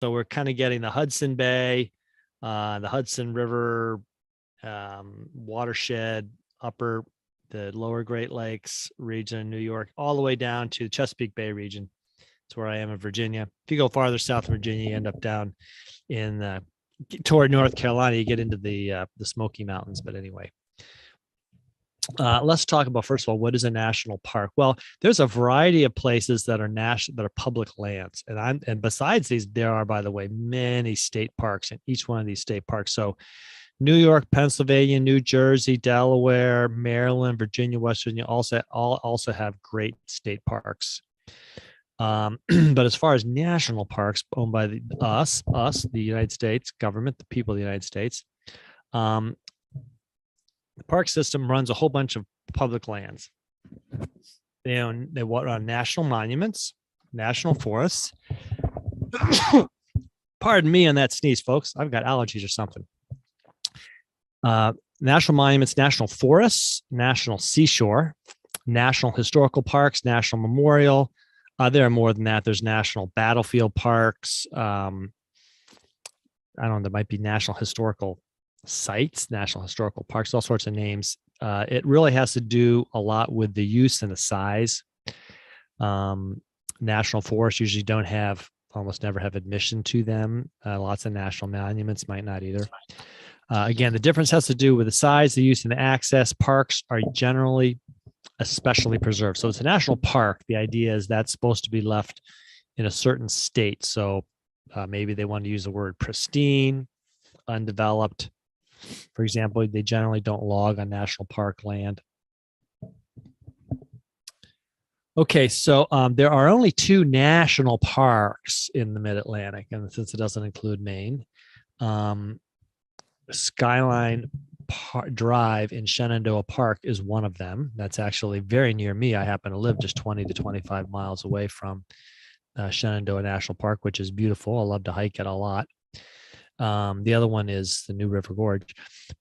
So we're kind of getting the Hudson Bay, the Hudson River watershed, the lower Great Lakes region in New York, all the way down to the Chesapeake Bay region. That's where I am in Virginia. If you go farther south of Virginia, you end up down in toward North Carolina. You get into the Smoky Mountains. But anyway, let's talk about, first of all, what is a national park? Well, there's a variety of places that are public lands, and besides these, there are, by the way, many state parks in each one of these state parks. So New York, Pennsylvania, New Jersey, Delaware, Maryland, Virginia, West Virginia also have great state parks. But as far as national parks owned by the United States government, the people of the United States, the park system runs a whole bunch of public lands. They run national monuments, national forests. Pardon me on that sneeze, folks. I've got allergies or something. National monuments, national forests, national seashore, national historical parks, national memorial. There are more than that. There's national battlefield parks. I don't know, there might be national historical sites, national historical parks, all sorts of names. It really has to do a lot with the use and the size. National forests usually almost never have admission to them. Lots of national monuments might not either. Again, the difference has to do with the size, the use, and the access. Parks are generally especially preserved. So it's a national park. The idea is that's supposed to be left in a certain state. So maybe they want to use the word pristine, undeveloped. For example, they generally don't log on national park land. Okay, so there are only 2 national parks in the Mid-Atlantic, and since it doesn't include Maine, Skyline Drive in Shenandoah Park is one of them. That's actually very near me. I happen to live just 20 to 25 miles away from Shenandoah National Park, which is beautiful. I love to hike it a lot. The other one is the New River Gorge.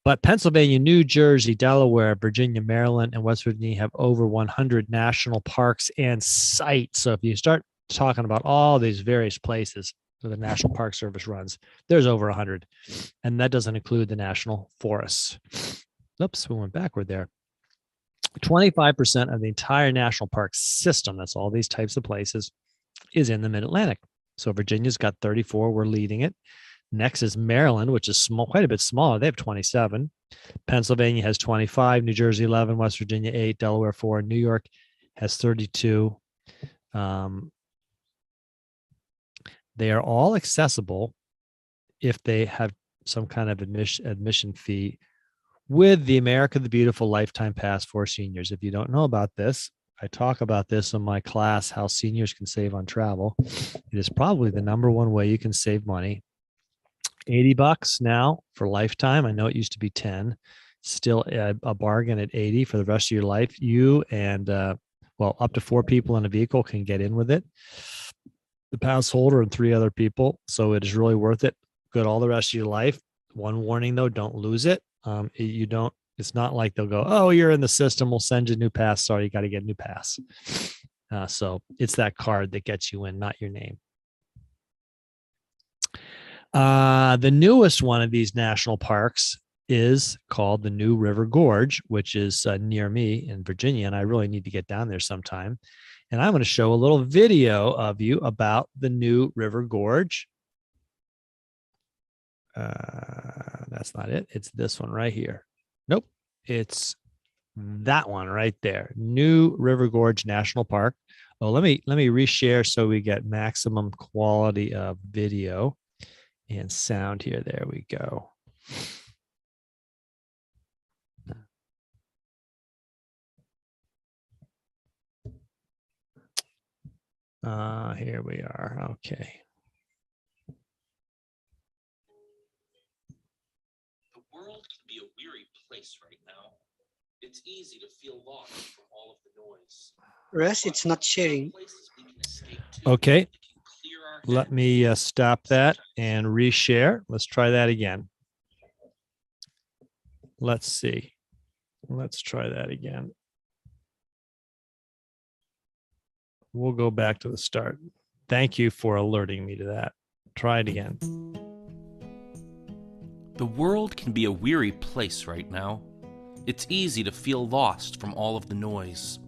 But Pennsylvania, New Jersey, Delaware, Virginia, Maryland, and West Virginia have over 100 national parks and sites. So if you start talking about all these various places where the National Park Service runs, there's over 100. And that doesn't include the national forests. Oops, we went backward there. 25% of the entire national park system, that's all these types of places, is in the Mid-Atlantic. So Virginia's got 34. We're leading it. Next is Maryland, which is small, quite a bit smaller. They have 27. Pennsylvania has 25. New Jersey 11. West Virginia 8. Delaware 4. New York has 32. They are all accessible if they have some kind of admission fee with the America the Beautiful Lifetime Pass for seniors. If you don't know about this, I talk about this in my class, How Seniors Can Save on Travel. It is probably the number one way you can save money. $80 now for lifetime. I know it used to be 10. Still a bargain at 80 for the rest of your life. You and up to 4 people in a vehicle can get in with it. The pass holder and 3 other people. So it is really worth it. Good all the rest of your life. One warning though, don't lose it. It's not like they'll go, oh, you're in the system, we'll send you a new pass. Sorry, you got to get a new pass. So it's that card that gets you in, not your name. The newest one of these national parks is called the New River Gorge, which is near me in Virginia, and I really need to get down there sometime. And I'm going to show a little video of you about the New River Gorge. That's not it. It's this one right here. Nope. It's that one right there. New River Gorge National Park. Oh, let me reshare so we get maximum quality of video and sound here. There we go. Here we are. Okay. The world can be a weary place right now. It's easy to feel lost from all of the noise. Russ, it's not sharing. Okay. Let me stop that and reshare. Let's try that again. Let's see. Let's try that again. We'll go back to the start. Thank you for alerting me to that. Try it again. The world can be a weary place right now. It's easy to feel lost from all of the noise.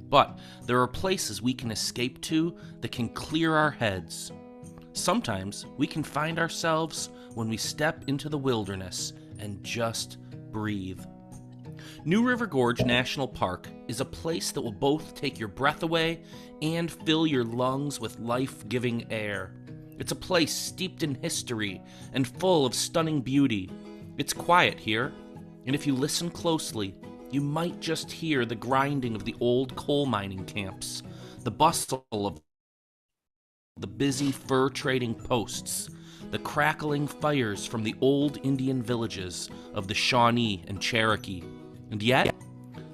But there are places we can escape to that can clear our heads. Sometimes we can find ourselves when we step into the wilderness and just breathe. New River Gorge National Park is a place that will both take your breath away and fill your lungs with life-giving air. It's a place steeped in history and full of stunning beauty. It's quiet here, and if you listen closely, you might just hear the grinding of the old coal mining camps, the bustle of the busy fur trading posts, the crackling fires from the old Indian villages of the Shawnee and Cherokee, and yet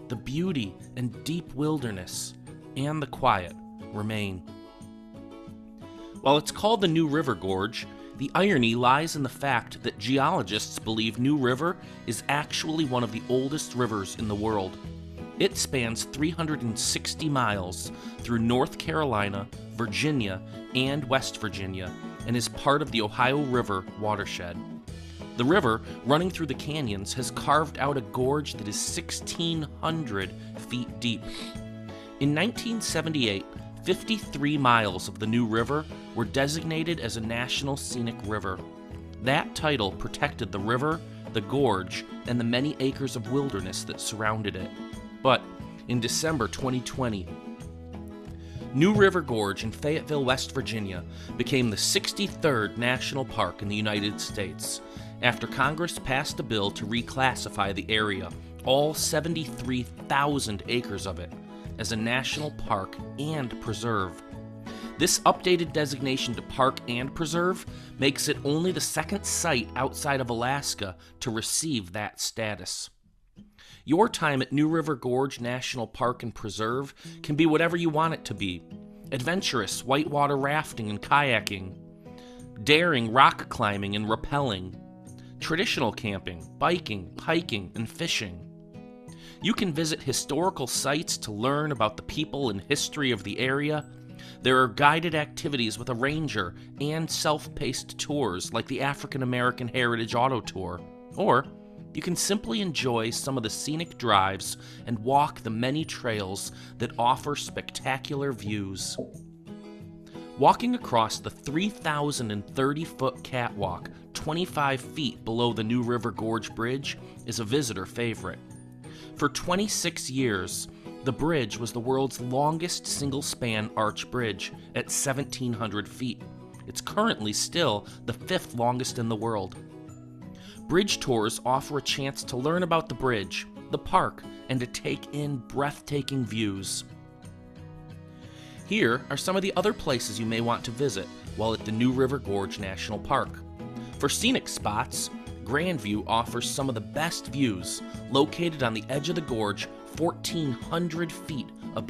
the beauty and deep wilderness and the quiet remain. While it's called the New River Gorge, the irony lies in the fact that geologists believe New River is actually one of the oldest rivers in the world. It spans 360 miles through North Carolina, Virginia, and West Virginia, and is part of the Ohio River watershed. The river, running through the canyons, has carved out a gorge that is 1,600 feet deep. In 1978, 53 miles of the New River were designated as a National Scenic River. That title protected the river, the gorge, and the many acres of wilderness that surrounded it. But in December 2020, New River Gorge in Fayetteville, West Virginia, became the 63rd national park in the United States after Congress passed a bill to reclassify the area, all 73,000 acres of it, as a national park and preserve. This updated designation to park and preserve makes it only the second site outside of Alaska to receive that status. Your time at New River Gorge National Park and Preserve can be whatever you want it to be. Adventurous whitewater rafting and kayaking, daring rock climbing and rappelling, traditional camping, biking, hiking, and fishing. You can visit historical sites to learn about the people and history of the area. There are guided activities with a ranger and self-paced tours like the African American Heritage Auto Tour. Or you can simply enjoy some of the scenic drives and walk the many trails that offer spectacular views. Walking across the 3,030-foot catwalk 25 feet below the New River Gorge Bridge is a visitor favorite. For 26 years, the bridge was the world's longest single-span arch bridge at 1,700 feet. It's currently still the 5th longest in the world. Bridge tours offer a chance to learn about the bridge, the park, and to take in breathtaking views. Here are some of the other places you may want to visit while at the New River Gorge National Park. For scenic spots, Grandview offers some of the best views, located on the edge of the gorge 1,400 feet above